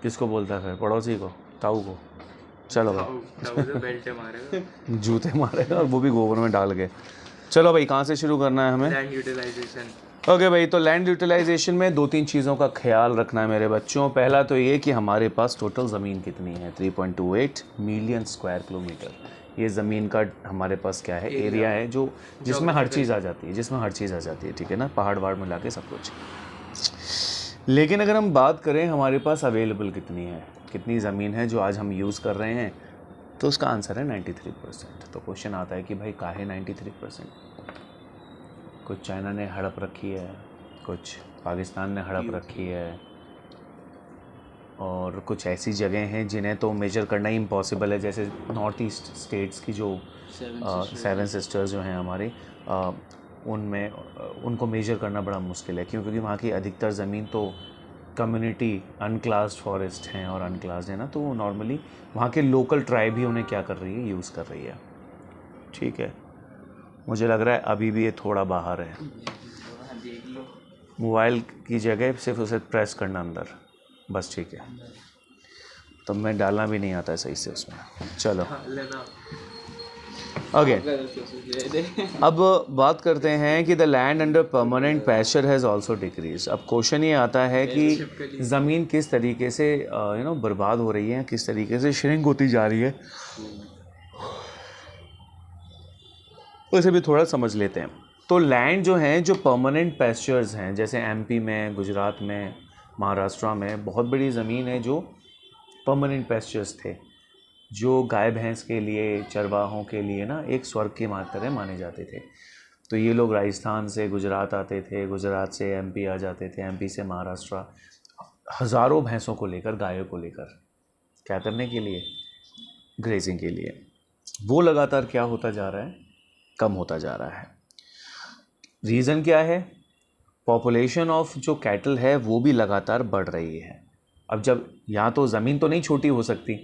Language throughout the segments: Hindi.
किसको बोलता है फिर? पड़ोसी को, ताऊ को? चलो भाई बेल्ट मारेगा, जूते मारेगा, और वो भी गोबर में डाल के। चलो भाई, कहाँ से शुरू करना है हमें? Land utilisation. ओके भाई, तो लैंड यूटिलाइजेशन में 2-3 चीज़ों का ख्याल रखना है मेरे बच्चों। पहला तो ये कि हमारे पास टोटल ज़मीन कितनी है, 3.28 मिलियन स्क्वायर किलोमीटर। ये ज़मीन का हमारे पास क्या है, एरिया है, जो जिसमें हर चीज़ आ जाती है, जिसमें हर चीज़ आ जाती है, ठीक है ना, पहाड़ वहाड़ मिला के सब कुछ। लेकिन अगर हम बात करें हमारे पास अवेलेबल कितनी है, कितनी ज़मीन है जो आज हम यूज़ कर रहे हैं, तो उसका आंसर है 93%। तो क्वेश्चन आता है कि भाई काहे 93%? कुछ चाइना ने हड़प रखी है, कुछ पाकिस्तान ने हड़प रखी है, और कुछ ऐसी जगह हैं जिन्हें तो मेजर करना ही इम्पॉसिबल है, जैसे नॉर्थ ईस्ट स्टेट्स की जो 7 सिस्टर्स जो हैं हमारी, उनमें उनको मेजर करना बड़ा मुश्किल है, क्योंकि वहाँ की अधिकतर ज़मीन तो कम्युनिटी अनक्लास्ड फॉरेस्ट हैं और अनक्लास्ड है ना, तो नॉर्मली वहाँ के लोकल ट्राइब ही उन्हें क्या कर रही है, यूज़ कर रही है। ठीक है, मुझे लग रहा है अभी भी ये थोड़ा बाहर है। मोबाइल की जगह सिर्फ उसे प्रेस करना अंदर, बस, ठीक है। तो मैं डालना भी नहीं आता है सही से उसमें। चलो ओके, अब बात करते हैं कि the land under permanent pasture has also decrease. अब क्वेश्चन ये आता है कि ज़मीन किस तरीके से बर्बाद हो रही है, किस तरीके से श्रिंक होती जा रही है, उसे भी थोड़ा समझ लेते हैं। तो लैंड जो हैं, जो परमानेंट पैस्चर्स हैं, जैसे एमपी में, गुजरात में, महाराष्ट्र में बहुत बड़ी ज़मीन है जो परमानेंट पैस्चर्स थे, जो गाय भैंस के लिए, चरवाहों के लिए ना एक स्वर्ग की तरह माने जाते थे। तो ये लोग राजस्थान से गुजरात आते थे, गुजरात से एमपी आ जाते थे, एमपी से महाराष्ट्र, हज़ारों भैंसों को लेकर, गायों को लेकर, क्या करने के लिए, ग्रेजिंग के लिए। वो लगातार क्या होता जा रहा है, कम होता जा रहा है। रीज़न क्या है? पॉपुलेशन ऑफ जो कैटल है वो भी लगातार बढ़ रही है। अब जब यहाँ तो ज़मीन तो नहीं छोटी हो सकती,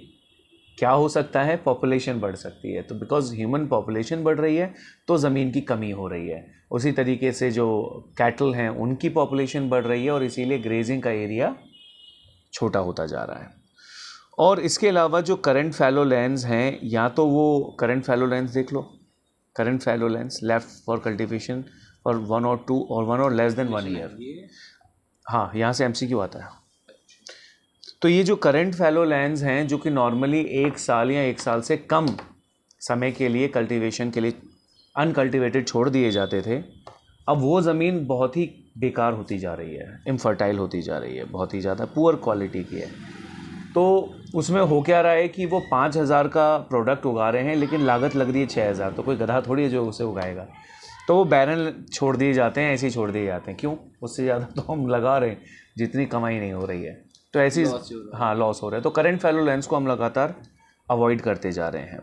क्या हो सकता है, पॉपुलेशन बढ़ सकती है। तो बिकॉज ह्यूमन पॉपुलेशन बढ़ रही है तो ज़मीन की कमी हो रही है। उसी तरीके से जो कैटल हैं उनकी पॉपुलेशन बढ़ रही है और इसीलिए ग्रेजिंग का एरिया छोटा होता जा रहा है। और इसके अलावा जो करंट फैलो लैंड्स हैं, या तो वो करंट फैलो लैंड्स देख लो, current fallow lands left for cultivation for 1 और 2 और 1 और लेस देन 1 ईयर। हाँ, यहाँ से एमसीक्यू आता है। तो ये जो करंट फैलो लैंड्स हैं, जो कि नॉर्मली 1 साल या 1 साल से कम समय के लिए कल्टीवेशन के लिए अनकल्टिवेटेड छोड़ दिए जाते थे, अब वो ज़मीन बहुत ही बेकार होती जा रही है, इनफर्टाइल होती जा रही है, बहुत ही ज़्यादा पुअर क्वालिटी की है। तो उसमें हो क्या रहा है कि वो 5,000 का प्रोडक्ट उगा रहे हैं, लेकिन लागत लग रही है 6,000। तो कोई गधा थोड़ी है जो उसे उगाएगा। तो वो बैरन छोड़ दिए जाते हैं, ऐसे ही छोड़ दिए जाते हैं। क्यों? उससे ज़्यादा तो हम लगा रहे हैं, जितनी कमाई नहीं हो रही है, तो ऐसी, हाँ, लॉस हो रहा है। तो करंट फैलो लैंड्स को हम लगातार अवॉइड करते जा रहे हैं।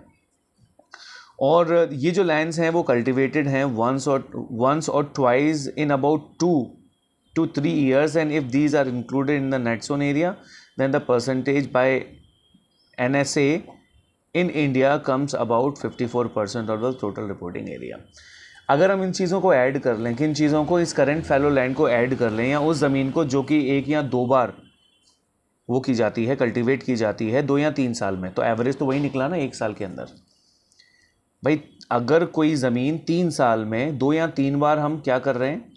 और ये जो लैंड्स हैं वो कल्टिवेटेड हैं वंस और twice in about 2 to 3 years, and if these are included in the net zone area, then the percentage by NSA in India comes about 54% of the total reporting area. अगर हम इन चीज़ों को ऐड कर लें, किन चीज़ों को, इस करंट फैलो लैंड को ऐड कर लें, या उस ज़मीन को जो कि 1 या 2 बार वो की जाती है, कल्टीवेट की जाती है 2 या 3 साल में, तो एवरेज तो वही निकला ना 1 साल के अंदर। भाई अगर कोई ज़मीन 3 साल में 2 या 3 बार हम क्या कर रहे हैं,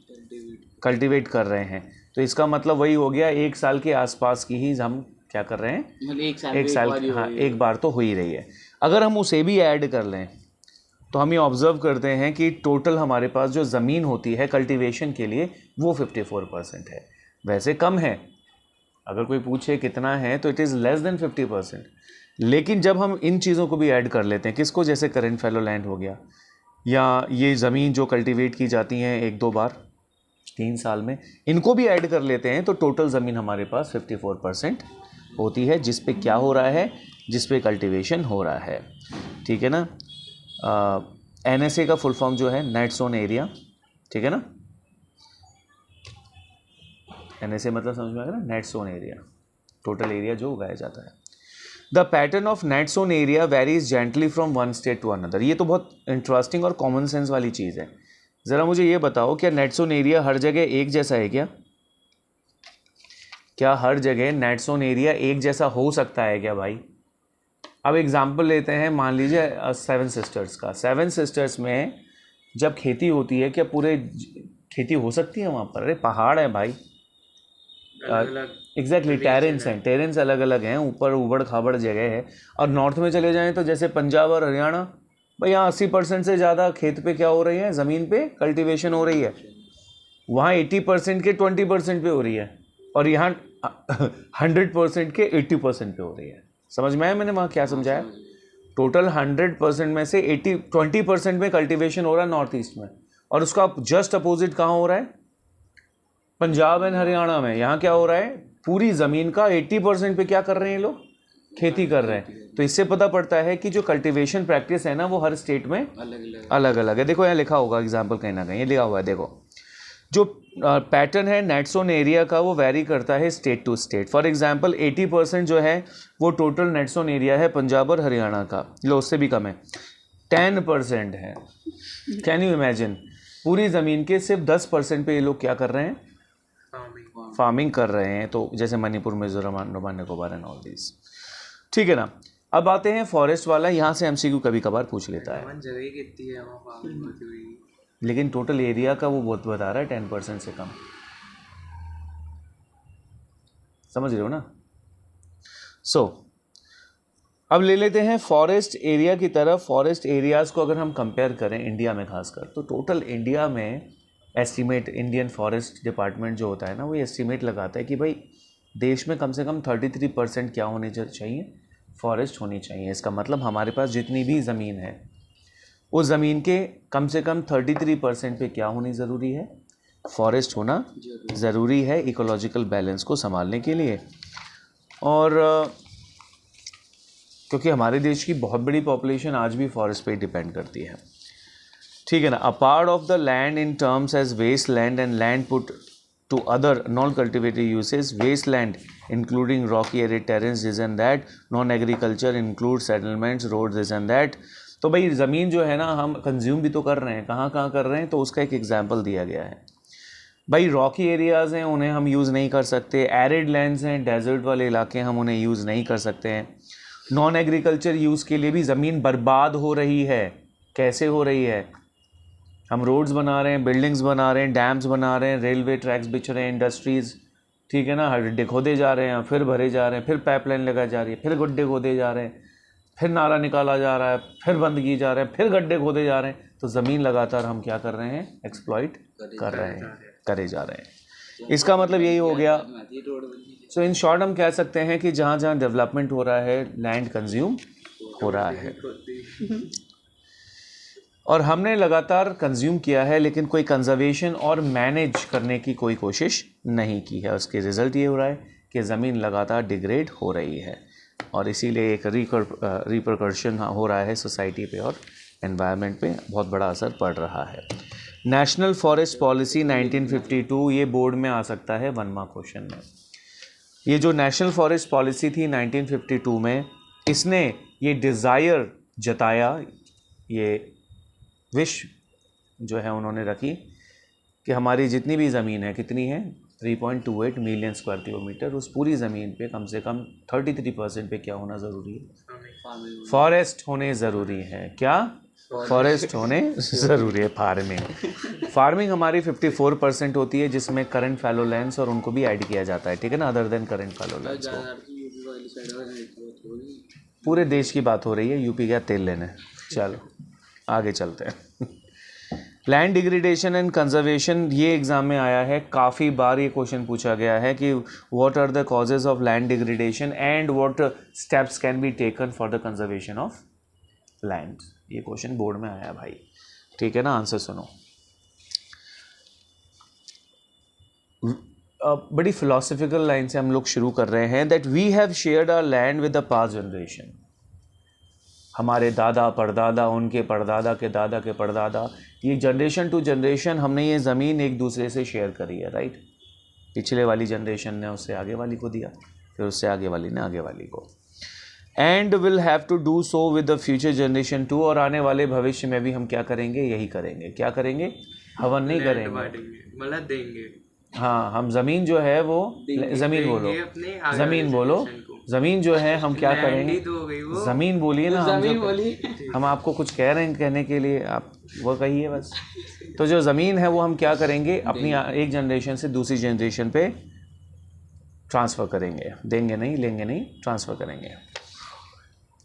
कल्टीवेट कर रहे हैं, तो इसका मतलब वही हो गया 1 साल के आसपास की ही हम क्या कर रहे हैं, एक साल, हाँ, 1 बार तो हो ही रही है। अगर हम उसे भी ऐड कर लें तो हम ये ऑब्ज़र्व करते हैं कि टोटल हमारे पास जो ज़मीन होती है कल्टीवेशन के लिए वो 54% है। वैसे कम है, अगर कोई पूछे कितना है तो इट इज़ लेस देन 50%। लेकिन जब हम इन चीज़ों को भी ऐड कर लेते हैं, किसको, जैसे करंट फैलो लैंड हो गया, या ये ज़मीन जो कल्टीवेट की जाती हैं 1-2 बार 3 साल में, इनको भी ऐड कर लेते हैं, तो टोटल ज़मीन हमारे पास 54% होती है, जिस पे क्या हो रहा है, जिस पे कल्टीवेशन हो रहा है। ठीक है ना। NSA का फुल फॉर्म जो है नेट ज़ोन एरिया, ठीक है ना। NSA मतलब समझ में आएगा ना, net sown area, total area जो उगाया जाता है। The pattern of net sown area varies gently from one state to another. ये तो बहुत इंटरेस्टिंग और कॉमन सेंस वाली चीज़ है। ज़रा मुझे ये बताओ, क्या नेट ज़ोन एरिया हर जगह एक जैसा है क्या? क्या हर जगह नेट्स ऑन एरिया एक जैसा हो सकता है क्या भाई? अब एग्जाम्पल लेते हैं, मान लीजिए 7 सिस्टर्स का। 7 सिस्टर्स में जब खेती होती है, क्या पूरे खेती हो सकती है वहाँ पर? अरे पहाड़ है भाई, एग्जैक्टली टेरेंस हैं, टेरेंस अलग अलग हैं, ऊपर उबड़ खाबड़ जगह है। और नॉर्थ में चले जाएं तो जैसे पंजाब और हरियाणा, भाई यहाँ 80% से ज़्यादा खेत पे क्या हो रही है, ज़मीन पे कल्टीवेशन हो रही है। वहाँ 80% के 20% पे हो रही है, और यहाँ 100% के 80% पे हो रही है। समझ में आया मैंने वहाँ क्या समझाया? टोटल 100% में से 20% में कल्टीवेशन हो रहा है नॉर्थ ईस्ट में, और उसका जस्ट अपोजिट कहाँ हो रहा है? पंजाब एंड हरियाणा में। यहाँ क्या हो रहा है? पूरी ज़मीन का 80% पे क्या कर रहे हैं लोग? खेती कर रहे हैं। तो इससे पता पड़ता है कि जो कल्टीवेशन प्रैक्टिस है ना, वो हर स्टेट में अलग अलग है। देखो यहाँ लिखा होगा एग्जाम्पल कहीं ना कहीं, ये लिखा हुआ है देखो, जो पैटर्न है नेट्स ऑन एरिया का वो वेरी करता है state to state. For example 80% जो है वो टोटल नेट्स ऑन एरिया है पंजाब और हरियाणा का, लो उससे भी कम है, 10% है। Can you imagine? पूरी ज़मीन के सिर्फ 10% पे ये लोग क्या कर रहे हैं? फार्मिंग कर रहे हैं। तो जैसे Manipur, Mizoram, Andaman Nicobar and all this. ठीक है ना। अब आते हैं फॉरेस्ट वाला, यहाँ से एमसीक्यू कभी कभार पूछ लेता है, जगह कितनी है वहाँ फार्मिंग होती हुई, लेकिन टोटल एरिया का वो बहुत बता रहा है 10% से कम। समझ रहे हो ना? अब ले लेते हैं फॉरेस्ट एरिया की तरफ। फॉरेस्ट एरियाज़ को अगर हम कंपेयर करें इंडिया में खासकर, तो टोटल इंडिया में एस्टीमेट, इंडियन फॉरेस्ट डिपार्टमेंट जो होता है ना, वो एस्टीमेट लगाता है कि भाई देश में कम से कम 33% क्या होने चाहिए? फॉरेस्ट होनी चाहिए। इसका मतलब हमारे पास जितनी भी ज़मीन है, उस ज़मीन के कम से कम 33% पे क्या होनी ज़रूरी है? फॉरेस्ट होना ज़रूरी है, इकोलॉजिकल बैलेंस को संभालने के लिए। और क्योंकि हमारे देश की बहुत बड़ी पॉपुलेशन आज भी फॉरेस्ट पे डिपेंड करती है। ठीक है ना। A part of the land in terms as waste land and land put to other non cultivated usage, waste land including rocky arid terrains, this and that, non agriculture include settlements, road, this and that. तो भाई ज़मीन जो है ना, हम कंज्यूम भी तो कर रहे हैं, कहाँ कहाँ कर रहे हैं? तो उसका एक एग्जाम्पल दिया गया है। भाई रॉकी एरियाज़ हैं, उन्हें हम यूज़ नहीं कर सकते। एरिड लैंड्स हैं, डेजर्ट वाले इलाके, हम उन्हें यूज़ नहीं कर सकते हैं। नॉन एग्रीकल्चर यूज़ के लिए भी ज़मीन बर्बाद हो रही है। कैसे हो रही है? हम रोड्स बना रहे हैं, बिल्डिंग्स बना रहे हैं, डैम्स बना रहे हैं, रेलवे ट्रैक्स बिछ रहे हैं, इंडस्ट्रीज़, ठीक है ना, गड्ढे खोदे जा रहे हैं, फिर भरे जा रहे हैं, फिर पाइपलाइन लगा जा रही है, फिर गड्ढे खोदे जा रहे हैं, फिर नाला निकाला जा रहा है, फिर बंद किए जा रहे हैं, फिर गड्ढे खोदे जा रहे हैं। तो ज़मीन लगातार हम क्या कर रहे हैं? एक्सप्लॉइट कर रहे हैं, करे जा रहे हैं। इसका मतलब यही हो गया। सो इन शॉर्ट हम कह सकते हैं कि जहाँ जहाँ डेवलपमेंट हो रहा है, लैंड कंज्यूम हो रहा है, और हमने लगातार कंज्यूम किया है, लेकिन कोई कंजर्वेशन और मैनेज करने की कोई कोशिश नहीं की है। उसके रिज़ल्ट ये हो रहा है कि ज़मीन लगातार डिग्रेड हो रही है, और इसीलिए एक रिपरकर्शन हो रहा है सोसाइटी पे और एनवायरनमेंट पे, बहुत बड़ा असर पड़ रहा है। नेशनल फॉरेस्ट पॉलिसी 1952, ये बोर्ड में आ सकता है 1 मार्क क्वेश्चन में। ये जो नेशनल फॉरेस्ट पॉलिसी थी 1952 में, इसने ये डिज़ायर जताया, ये विश जो है उन्होंने रखी कि हमारी जितनी भी ज़मीन है, कितनी है? 3.28 मिलियन स्क्वायर किलोमीटर, उस पूरी ज़मीन पे कम से कम 33% पे क्या होना ज़रूरी है? फॉरेस्ट होने ज़रूरी है। क्या? फॉरेस्ट होने ज़रूरी है। फार्मिंग हमारी 54% होती है, जिसमें करंट फैलो लैंड्स और उनको भी ऐड किया जाता है, ठीक है ना, other than current fallow lands को। पूरे देश की बात हो रही है, यूपी का तेल लेने। चलो आगे चलते हैं। लैंड डिग्रेडेशन एंड कंजर्वेशन, ये एग्जाम में आया है, काफ़ी बार ये क्वेश्चन पूछा गया है कि what are the causes of land degradation and what steps can be taken for the conservation of land. ये क्वेश्चन बोर्ड में आया भाई, ठीक है ना। आंसर सुनो। बड़ी फिलोसफिकल लाइन से हम लोग शुरू कर रहे हैं, that we have shared our land with the past generation. हमारे दादा परदादा, उनके परदादा के दादा के परदादा, ये जनरेशन टू जनरेशन हमने ये ज़मीन एक दूसरे से शेयर करी है, राइट। पिछले वाली जनरेशन ने उससे आगे वाली को दिया, फिर उससे आगे वाली ने आगे वाली को, and will have to do so with the future generation too. और आने वाले भविष्य में भी हम क्या करेंगे? यही करेंगे। क्या करेंगे? हवन नहीं करेंगे, मतलब देंगे। हाँ, हम ज़मीन जो है वो ज़मीन बोलो, देंगे अपने आगे ज़मीन वाले बोलो, generation को। ज़मीन जो है हम क्या लैंड करेंगे, ही तो हो गई वो। ज़मीन बोलिए ना, हम ज़मीन जो बोली। हम आपको कुछ कह रहे हैं कहने के लिए, आप वो कहिए बस। तो जो ज़मीन है वो हम क्या करेंगे, अपनी एक जनरेशन से दूसरी जनरेशन पे ट्रांसफ़र करेंगे, देंगे नहीं, लेंगे नहीं, ट्रांसफ़र करेंगे।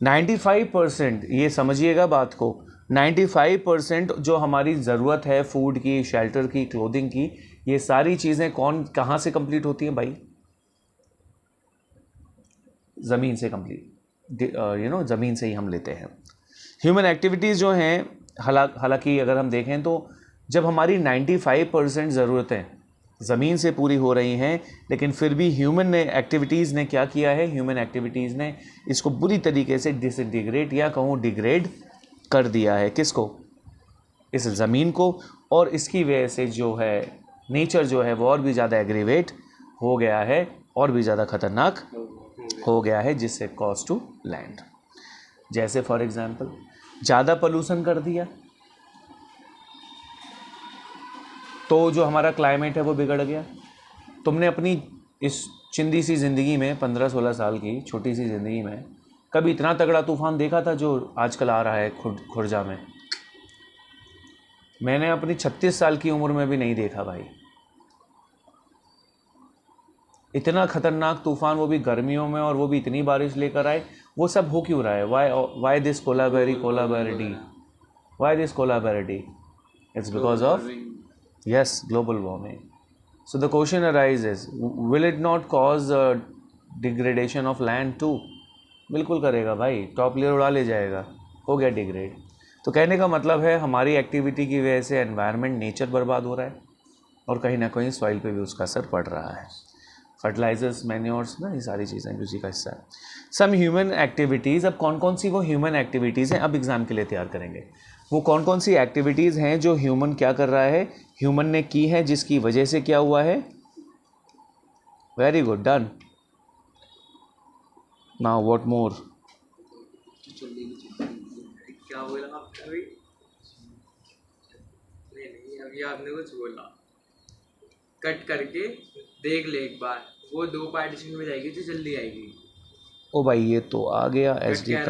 95% ये समझिएगा बात को, 95% जो हमारी ज़रूरत है फूड की, शेल्टर की, क्लोथिंग की, ये सारी चीज़ें कहाँ से कंप्लीट होती हैं भाई? ज़मीन से कंप्लीट, ज़मीन से ही हम लेते हैं। ह्यूमन एक्टिविटीज़ जो हैं, हालांकि अगर हम देखें तो जब हमारी 95% ज़रूरतें ज़मीन से पूरी हो रही हैं, लेकिन फिर भी ह्यूमन एक्टिविटीज़ ने क्या किया है, ह्यूमन एक्टिविटीज़ ने इसको बुरी तरीके से डिसइंटीग्रेट या कहूँ डिग्रेड कर दिया है। किसको? इस ज़मीन को। और इसकी वजह से जो है नेचर जो है वो और भी ज़्यादा एग्रीवेट हो गया है, और भी ज़्यादा ख़तरनाक हो गया है, जिससे कॉज टू लैंड। जैसे फॉर एग्जांपल ज़्यादा पोल्यूशन कर दिया तो जो हमारा क्लाइमेट है वो बिगड़ गया। तुमने अपनी इस चिंदी सी ज़िंदगी में, 15-16 साल की छोटी सी ज़िंदगी में, कभी इतना तगड़ा तूफ़ान देखा था जो आजकल आ रहा है खुर्जा में? मैंने अपनी 36 साल की उम्र में भी नहीं देखा भाई। इतना ख़तरनाक तूफ़ान, वो भी गर्मियों में, और वो भी इतनी बारिश लेकर आए। वो सब हो क्यों रहा है? वाई दिस कोलाबेरिटी? वाई दिस कोलाबेरिटी? It's because of, yes, global warming. So the question arises, will it not cause degradation of land too? बिल्कुल करेगा भाई, टॉप लेयर उड़ा ले जाएगा, हो गया डिग्रेड। तो कहने का मतलब है हमारी एक्टिविटी की वजह से एनवायरनमेंट, नेचर बर्बाद हो रहा है, और कहीं ना कहीं सॉइल पे भी उसका असर पड़ रहा है। फर्टिलाइजर्स, मैन्योर्स ना, ये सारी चीज़ें उसी का हिस्सा है। सम ह्यूमन एक्टिविटीज़, अब कौन कौन सी वो ह्यूमन एक्टिविटीज़ हैं, अब एग्ज़ाम के लिए तैयार करेंगे। वो कौन कौन सी एक्टिविटीज़ हैं जो ह्यूमन क्या कर रहा है, ह्यूमन ने की है, जिसकी वजह से क्या हुआ है। Very good, done. Now what more? क्या बोला आपने अभी? नहीं, अभी आपने कुछ बोला। कट करके देख ले एक बार, वो 2 पार्टीशन में जाएगी जो जल्दी आएगी। ओ भाई, ये तो आ गया एचडी का।